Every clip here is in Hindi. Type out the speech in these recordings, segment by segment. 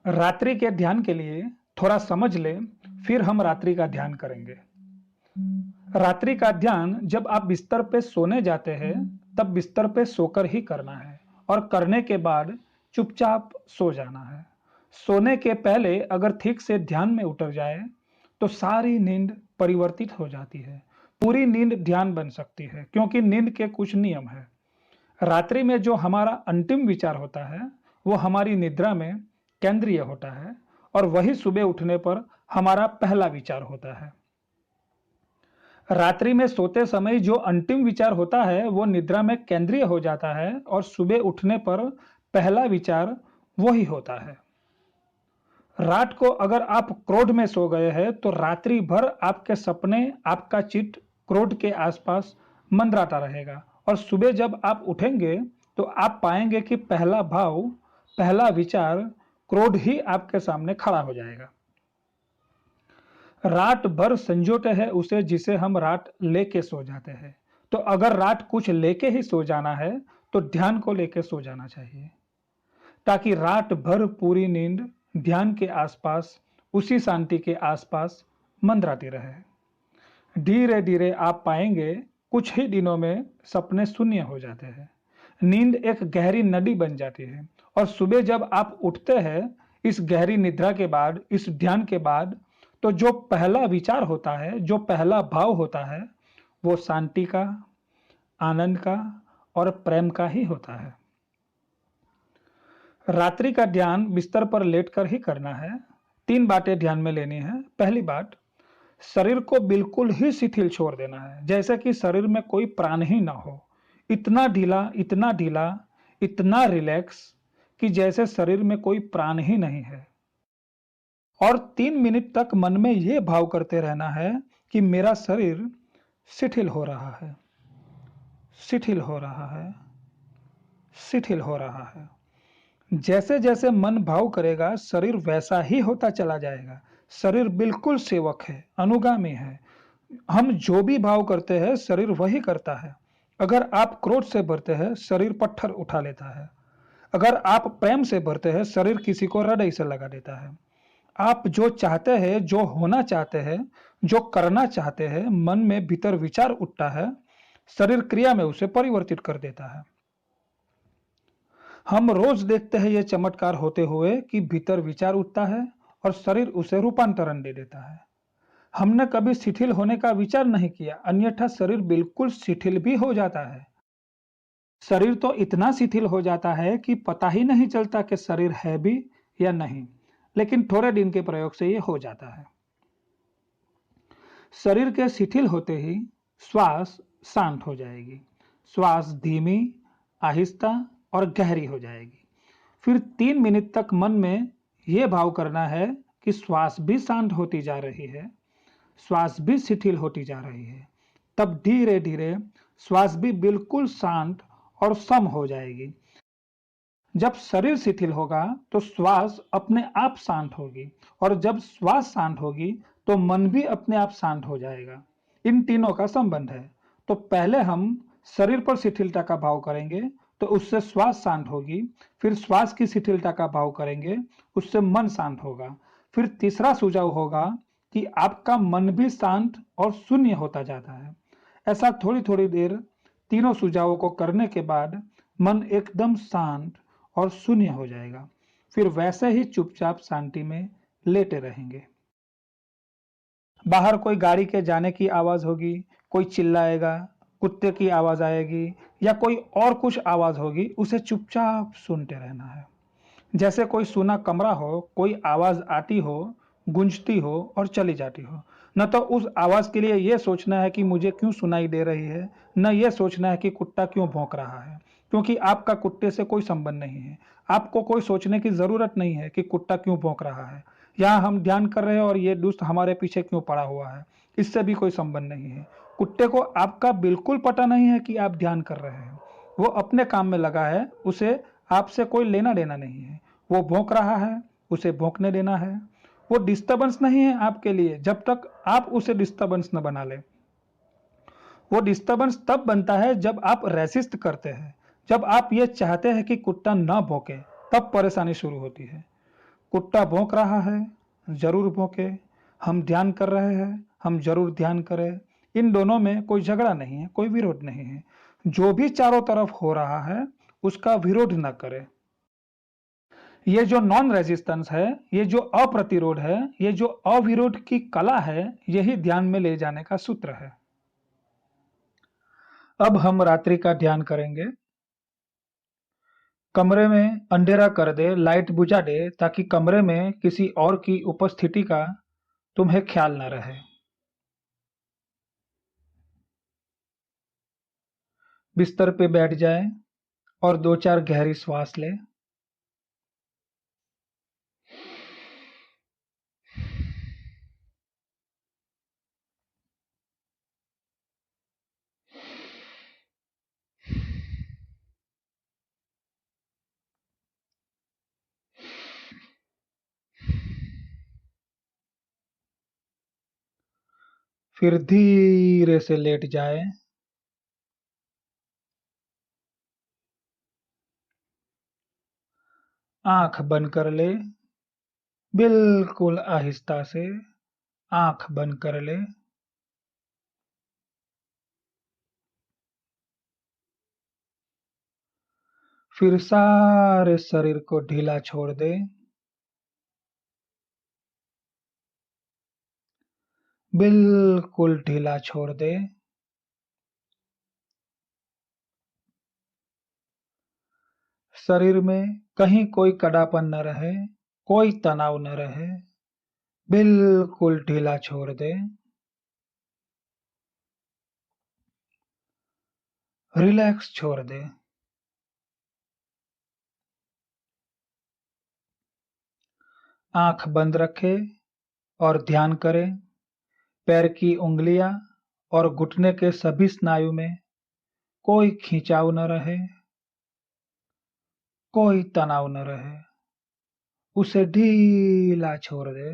रात्रि के ध्यान के लिए थोड़ा समझ ले, फिर हम रात्रि का ध्यान करेंगे। रात्रि का ध्यान जब आप बिस्तर पे सोने जाते हैं, तब बिस्तर पे सोकर ही करना है और करने के बाद चुपचाप सो जाना है। सोने के पहले अगर ठीक से ध्यान में उतर जाए, तो सारी नींद परिवर्तित हो जाती है। पूरी नींद ध्यान बन सकती है, क्योंकि नींद के कुछ नियम है। रात्रि में जो हमारा अंतिम विचार होता है, वो हमारी निद्रा में केंद्रीय होता है और वही सुबह उठने पर हमारा पहला विचार होता है। रात्रि में सोते समय जो अंतिम विचार होता है, वो निद्रा में केंद्रीय हो जाता है और सुबह उठने पर पहला विचार वही होता है। रात को अगर आप क्रोध में सो गए हैं, तो रात्रि भर आपके सपने, आपका चित्त क्रोध के आसपास मंडराता रहेगा और सुबह जब आप उठेंगे, तो आप पाएंगे कि पहला भाव, पहला विचार क्रोध ही आपके सामने खड़ा हो जाएगा। रात भर संजोते हैं उसे, जिसे हम रात लेके सो जाते हैं। तो अगर रात कुछ लेके ही सो जाना है, तो ध्यान को लेके सो जाना चाहिए, ताकि रात भर पूरी नींद ध्यान के आसपास, उसी शांति के आसपास मंडराती रहे। धीरे धीरे आप पाएंगे कुछ ही दिनों में सपने शून्य हो जाते हैं। नींद एक गहरी नदी बन जाती है और सुबह जब आप उठते हैं, इस गहरी निद्रा के बाद, इस ध्यान के बाद, तो जो पहला विचार होता है, जो पहला भाव होता है, वो शांति का, आनंद का और प्रेम का ही होता है। रात्रि का ध्यान बिस्तर पर लेटकर ही करना है। 3 बातें ध्यान में लेनी है। पहली बात, शरीर को बिल्कुल ही शिथिल छोड़ देना है, जैसे कि शरीर में कोई प्राण ही ना हो। इतना ढीला, इतना ढीला, इतना रिलैक्स कि जैसे शरीर में कोई प्राण ही नहीं है। और 3 मिनट तक मन में यह भाव करते रहना है कि मेरा शरीर शिथिल हो रहा है, शिथिल हो रहा है, शिथिल हो रहा है। जैसे जैसे मन भाव करेगा, शरीर वैसा ही होता चला जाएगा। शरीर बिल्कुल सेवक है, अनुगामी है। हम जो भी भाव करते हैं, शरीर वही करता है। अगर आप क्रोध से भरते हैं, शरीर पत्थर उठा लेता है। अगर आप प्रेम से भरते हैं, शरीर किसी को हृदय से लगा देता है। आप जो चाहते हैं, जो होना चाहते हैं, जो करना चाहते हैं, मन में भीतर विचार उठता है, शरीर क्रिया में उसे परिवर्तित कर देता है। हम रोज देखते हैं ये चमत्कार होते हुए कि भीतर विचार उठता है और शरीर उसे रूपांतरण दे देता है। हमने कभी शिथिल होने का विचार नहीं किया, अन्यथा शरीर बिल्कुल शिथिल भी हो जाता है। शरीर तो इतना शिथिल हो जाता है कि पता ही नहीं चलता कि शरीर है भी या नहीं, लेकिन थोड़े दिन के प्रयोग से ये हो जाता है। शरीर के शिथिल होते ही श्वास शांत हो जाएगी। श्वास धीमी, आहिस्ता और गहरी हो जाएगी। फिर 3 मिनट तक मन में यह भाव करना है कि श्वास भी शांत होती जा रही है, श्वास भी शिथिल होती जा रही है। तब धीरे धीरे श्वास भी बिल्कुल शांत और सम हो जाएगी। जब शरीर शिथिल होगा, तो श्वास अपने आप शांत होगी और जब श्वास शांत होगी, तो मन भी अपने आप शांत हो जाएगा। इन तीनों का संबंध है। तो पहले हम शरीर पर शिथिलता का भाव करेंगे, तो उससे श्वास शांत होगी। फिर श्वास की शिथिलता का भाव करेंगे, उससे मन शांत होगा। फिर तीसरा सुझाव होगा कि आपका मन भी शांत और शून्य होता जाता है। ऐसा थोड़ी थोड़ी देर तीनों सुझावों को करने के बाद मन एकदम शांत और शून्य हो जाएगा। फिर वैसे ही चुपचाप शांति में लेटे रहेंगे। बाहर कोई गाड़ी के जाने की आवाज होगी, कोई चिल्लाएगा, कुत्ते की आवाज आएगी या कोई और कुछ आवाज होगी, उसे चुपचाप सुनते रहना है। जैसे कोई सूना कमरा हो, कोई आवाज आती हो, गूंजती हो और चली जाती हो। न तो उस आवाज के लिए यह सोचना है कि मुझे क्यों सुनाई दे रही है, न यह सोचना है कि कुत्ता क्यों भौंक रहा है, क्योंकि आपका कुत्ते से कोई संबंध नहीं है। आपको कोई सोचने की जरूरत नहीं है कि कुत्ता क्यों भौंक रहा है। यहाँ हम ध्यान कर रहे हैं और ये दुष्ट हमारे पीछे क्यों पड़ा हुआ है, इससे भी कोई संबंध नहीं है। कुत्ते को आपका बिल्कुल पता नहीं है कि आप ध्यान कर रहे हैं। वो अपने काम में लगा है, उसे आपसे कोई लेना देना नहीं है। वो भौंक रहा है, उसे भौंकने देना है। वो डिस्टर्बेंस नहीं है आपके लिए, जब तक आप उसे डिस्टर्बेंस न बना ले। वो डिस्टर्बेंस तब बनता है जब आप रेसिस्ट करते हैं, जब आप ये चाहते हैं कि कुत्ता ना भौंके, तब परेशानी शुरू होती है। कुत्ता भौंक रहा है, जरूर भौंके। हम ध्यान कर रहे हैं, हम जरूर ध्यान करें। इन दोनों में कोई झगड़ा नहीं है, कोई विरोध नहीं है। जो भी चारों तरफ हो रहा है उसका विरोध न करें। ये जो नॉन रेजिस्टेंस है, ये जो अप्रतिरोध है, ये जो अविरोध की कला है, यही ध्यान में ले जाने का सूत्र है। अब हम रात्रि का ध्यान करेंगे। कमरे में अंधेरा कर दे, लाइट बुझा दे, ताकि कमरे में किसी और की उपस्थिति का तुम्हें ख्याल न रहे। बिस्तर पे बैठ जाए और 2-4 गहरी श्वास ले। फिर धीरे से लेट जाए। आंख बंद कर ले, बिल्कुल आहिस्ता से आंख बंद कर ले। फिर सारे शरीर को ढीला छोड़ दे। बिल्कुल ढीला छोड़ दे। शरीर में कहीं कोई कड़ापन न रहे, कोई तनाव न रहे। बिल्कुल ढीला छोड़ दे। रिलैक्स छोड़ दे। आंख बंद रखे और ध्यान करें। पैर की उंगलियां और घुटने के सभी स्नायु में कोई खिंचाव न रहे, कोई तनाव न रहे। उसे ढीला छोड़ दे।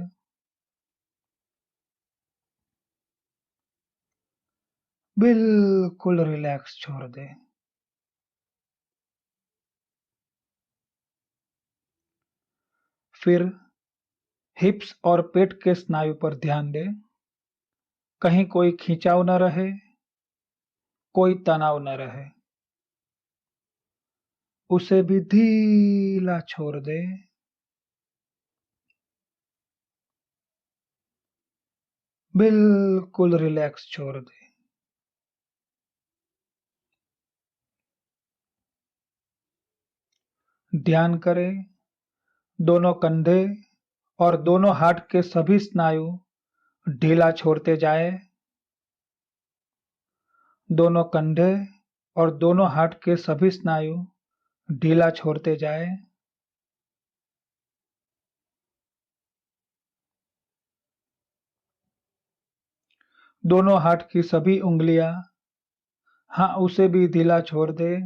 बिल्कुल रिलैक्स छोड़ दे। फिर हिप्स और पेट के स्नायु पर ध्यान दे। कहीं कोई खिंचाव न रहे, कोई तनाव न रहे। उसे भी ढीला छोड़ दे। बिल्कुल रिलैक्स छोड़ दे। ध्यान करें, दोनों कंधे और दोनों हाथ के सभी स्नायु ढीला छोड़ते जाए। दोनों कंधे और दोनों हाथ के सभी स्नायु ढीला छोड़ते जाए। दोनों हाथ की सभी उंगलियां, हाँ, उसे भी ढीला छोड़ दे।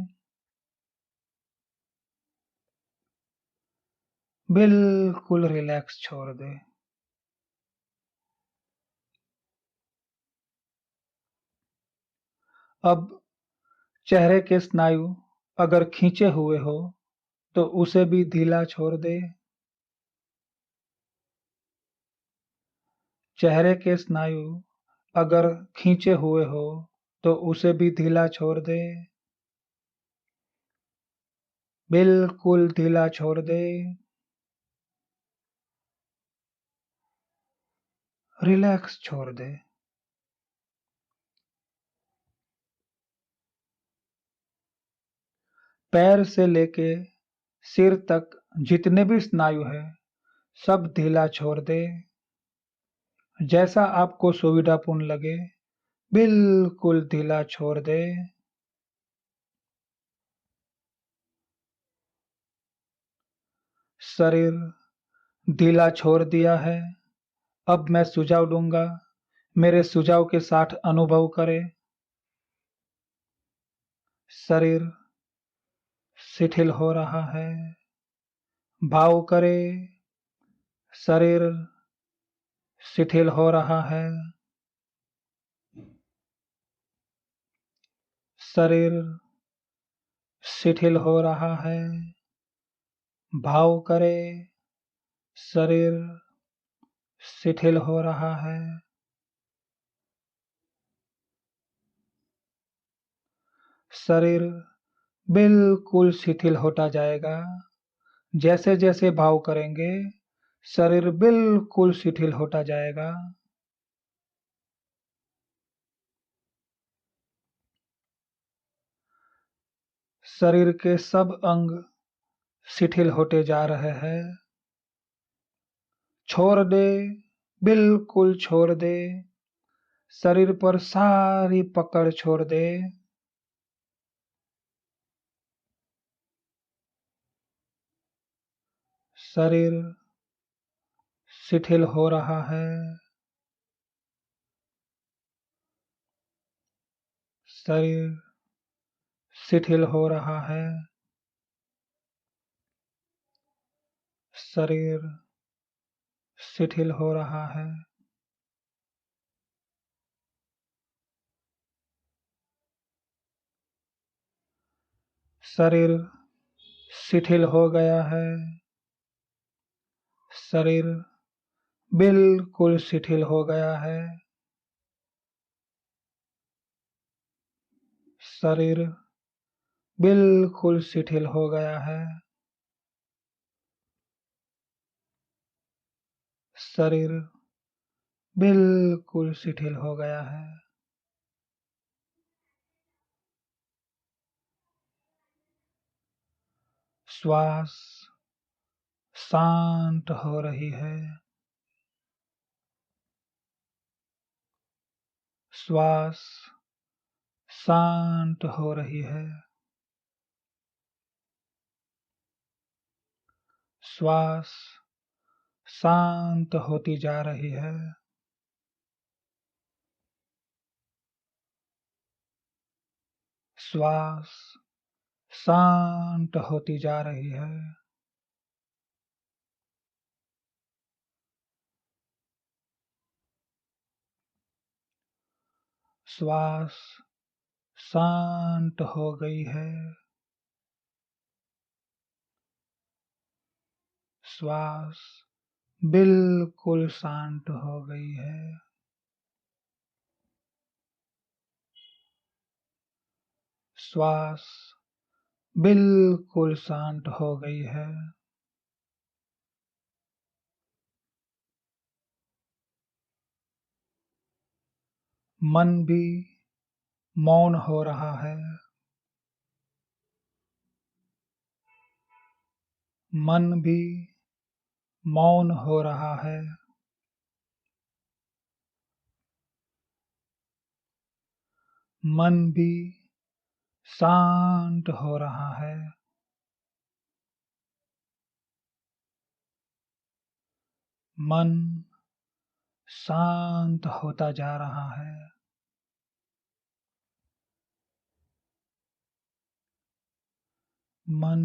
बिल्कुल रिलैक्स छोड़ दे। अब चेहरे के स्नायु अगर खींचे हुए हो तो उसे भी ढीला छोड़ दे। चेहरे के स्नायु अगर खींचे हुए हो तो उसे भी ढीला छोड़ दे। बिल्कुल ढीला छोड़ दे। रिलैक्स छोड़ दे। पैर से लेके सिर तक जितने भी स्नायु है सब ढीला छोड़ दे। जैसा आपको सुविधापूर्ण लगे बिल्कुल ढीला छोड़ दे। शरीर ढीला छोड़ दिया है। अब मैं सुझाव दूंगा, मेरे सुझाव के साथ अनुभव करें। शरीर शिथिल हो रहा है। भाव करे, शरीर शिथिल हो रहा है। शरीर शिथिल हो रहा है। भाव करे, शरीर शिथिल हो रहा है। शरीर बिल्कुल शिथिल होता जाएगा। जैसे जैसे भाव करेंगे शरीर बिल्कुल शिथिल होता जाएगा। शरीर के सब अंग शिथिल होते जा रहे हैं। छोड़ दे, बिल्कुल छोड़ दे। शरीर पर सारी पकड़ छोड़ दे। शरीर शिथिल हो रहा है। शरीर शिथिल हो रहा है। शरीर शिथिल हो रहा है। शरीर शिथिल हो गया है। शरीर बिल्कुल शिथिल हो गया है। शरीर बिल्कुल शिथिल हो गया है। शरीर बिल्कुल शिथिल हो गया है। श्वास शांत हो रही है। श्वास शांत हो रही है। श्वास शांत होती जा रही है। श्वास शांत होती जा रही है। श्वास शांत हो गई है। श्वास बिल्कुल शांत हो गई है। श्वास बिल्कुल शांत हो गई है। मन भी मौन हो रहा है। मन भी मौन हो रहा है। मन भी शांत हो रहा है। मन शांत होता जा रहा है। मन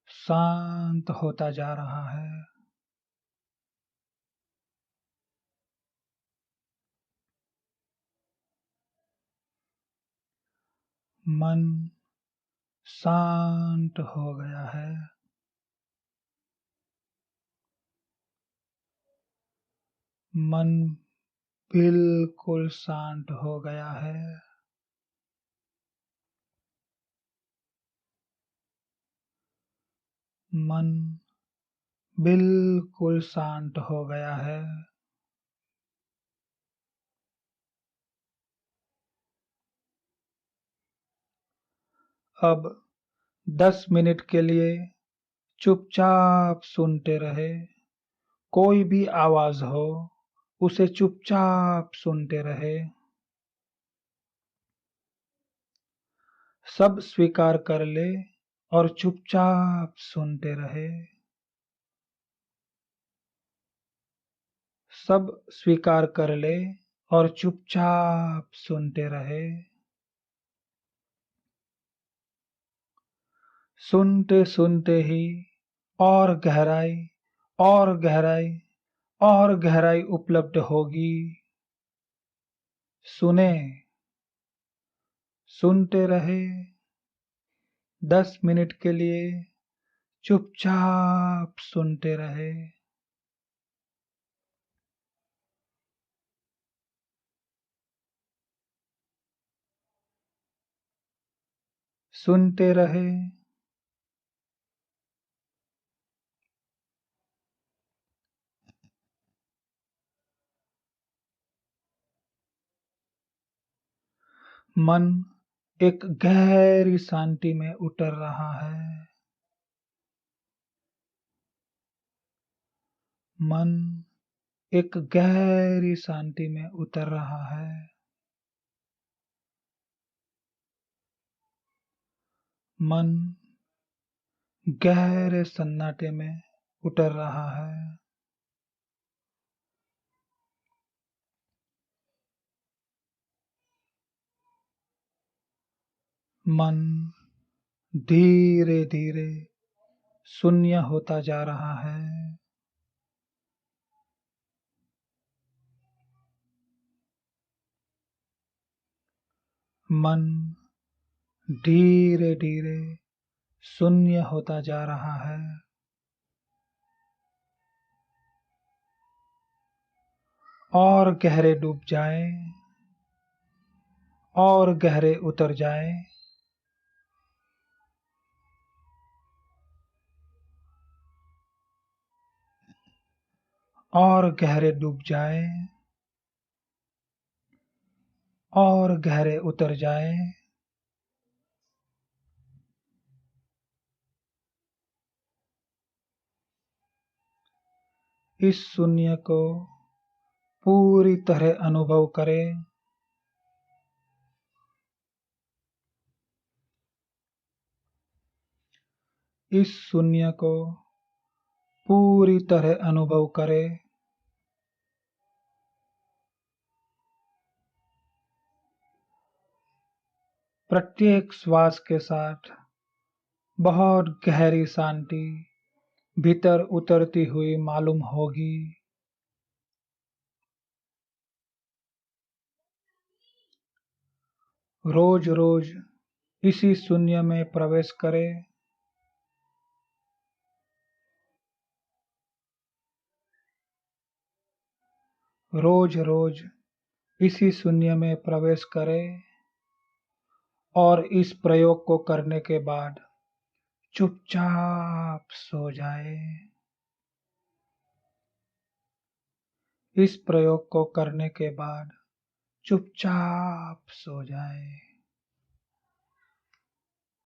शांत होता जा रहा है। मन शांत हो गया है। मन बिल्कुल शांत हो गया है। मन बिल्कुल शांत हो गया है। अब 10 मिनट के लिए चुपचाप सुनते रहे। कोई भी आवाज हो उसे चुपचाप सुनते रहे। सब स्वीकार कर ले और चुपचाप सुनते रहे। सब स्वीकार कर ले और चुपचाप सुनते रहे। सुनते सुनते ही और गहराई और गहराई और गहराई उपलब्ध होगी। सुने, सुनते रहे। 10 मिनट के लिए चुपचाप सुनते रहे। सुनते रहे। मन एक गहरी शांति में उतर रहा है। मन एक गहरी शांति में उतर रहा है। मन गहरे सन्नाटे में उतर रहा है। मन धीरे धीरे शून्य होता जा रहा है। मन धीरे धीरे शून्य होता जा रहा है। और गहरे डूब जाए, और गहरे उतर जाए। और गहरे डूब जाए, और गहरे उतर जाए। इस शून्य को पूरी तरह अनुभव करें। इस शून्य को पूरी तरह अनुभव करें। प्रत्येक श्वास के साथ बहुत गहरी शांति भीतर उतरती हुई मालूम होगी। रोज रोज इसी शून्य में प्रवेश करें। रोज रोज इसी शून्य में प्रवेश करें और इस प्रयोग को करने के बाद चुपचाप सो जाए। इस प्रयोग को करने के बाद चुपचाप सो जाए।